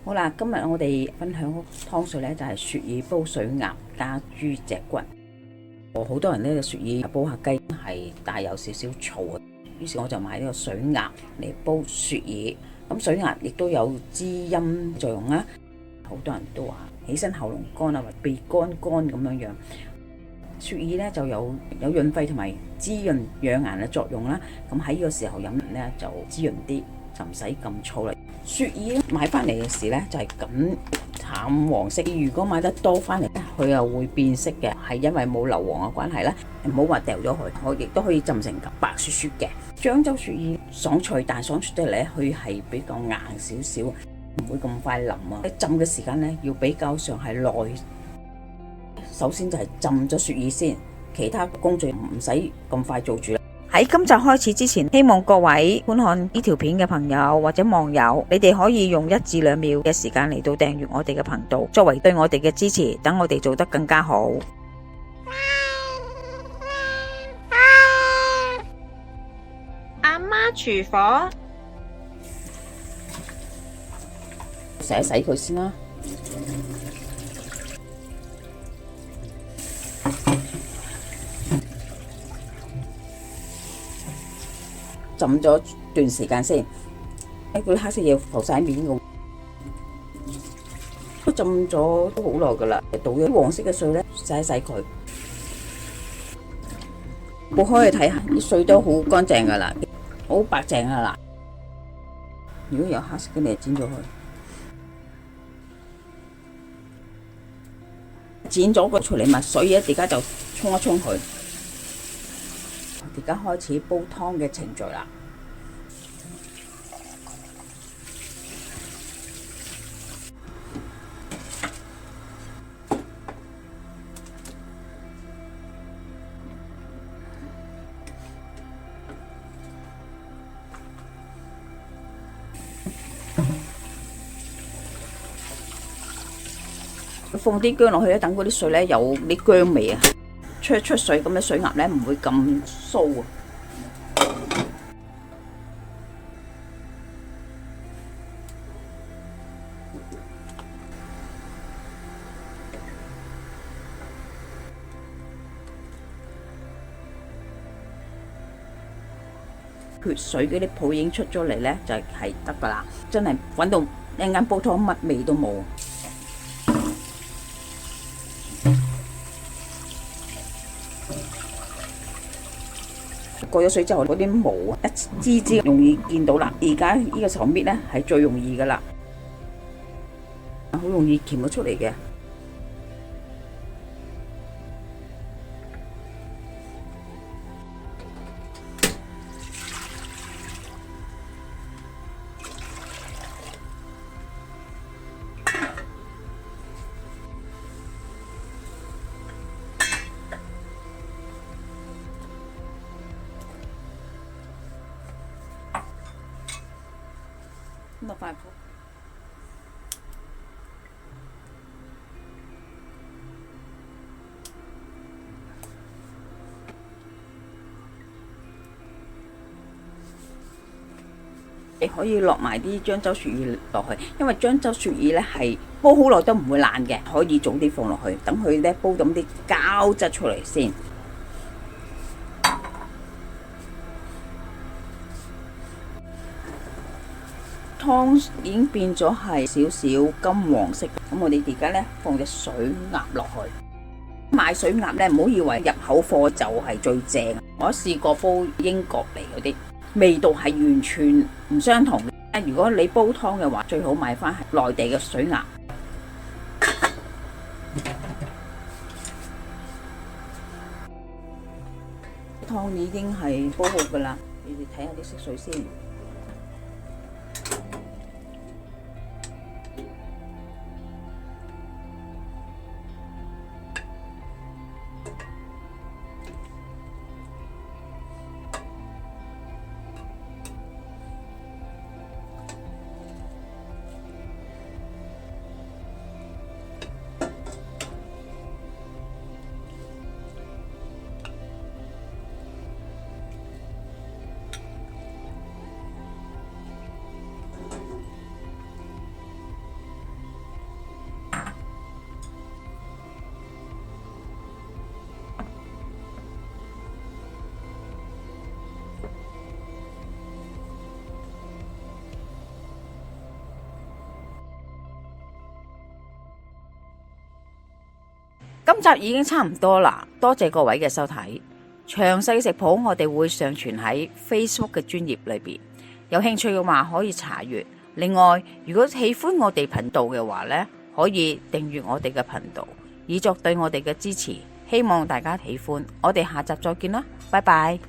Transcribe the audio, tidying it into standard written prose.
好啦，今日我哋分享湯水呢，就係雪耳煲水鴨加豬脊骨。好多人呢，雪耳煲下雞係帶有少少燥啊，於是我就買呢個水鴨嚟煲雪耳。咁水鴨亦都有滋陰作用啦。好多人都話起身喉嚨乾啊，或鼻乾乾咁樣。雪耳呢就有潤肺同埋滋潤養顏嘅作用啦。咁喺呢個時候飲呢就滋潤啲，就唔使咁燥啦。雪耳買翻嚟嘅時呢就係咁淡黃色，如果買得多翻嚟呢，佢又會變色嘅，係因為冇硫磺嘅關係啦。唔好話掉咗佢，我亦都可以浸成白雪雪嘅。漳州雪耳爽脆，但爽脆得嚟咧，佢係比較硬少少，唔會咁快腍啊。浸嘅時間呢，要比較上係耐。首先就係浸咗雪耳先，其他工序唔使咁快做住啦。喺今集開始之前，希望各位觀看呢條片嘅朋友或者網友，你哋可以用1至2秒嘅時間嚟到訂閱我哋嘅頻道，作為對我哋嘅支持，等我哋做得更加好。阿媽廚房，洗一洗佢先啦。浸咗段時間先，嗰啲黑色嘢浮晒面嘅，都浸咗都好耐噶啦。倒咗黃色嘅水咧，洗一洗佢，剝開去睇下，啲水都好乾淨噶啦，好白淨噶啦。如果有黑色嘅，你就剪咗佢，剪咗個處理物水咧，而家就沖一沖佢。而家開始煲湯嘅程序啦。放啲薑落去咧，等嗰啲水咧有啲薑味啊。出水咁嘅水鴨咧唔會咁酥啊！血水嗰啲泡已經出咗嚟咧，就係得噶啦！真係搵到一陣間煲湯乜味都冇。過咗水之後，嗰啲毛一支支容易見到啦。而家呢個時候搣咧係最容易噶啦，好容易鉗到出嚟嘅。落塊鋪，你可以落埋啲漳州雪耳落去，因為漳州雪耳咧係煲好耐都唔會爛嘅，可以早啲放落去，等佢咧煲到啲膠質出嚟先。湯已經變咗係少少金黃色，咁我哋而家咧放隻水鴨落去。買水鴨咧唔好以為入口貨就係最正，我試過煲英國嚟嗰啲，味道係完全唔相同嘅。如果你煲湯嘅話，最好買翻係內地嘅水鴨。湯已經係煲好噶啦，你哋睇下啲色水先。今集已經差唔多啦，多謝各位嘅收睇。詳細嘅食譜我哋會上傳喺 Facebook 嘅專頁裏邊，有興趣嘅話可以查閱。另外，如果喜歡我哋頻道嘅話呢，可以訂閱我哋嘅頻道，以作對我哋嘅支持。希望大家喜歡，我哋下集再見啦，拜拜。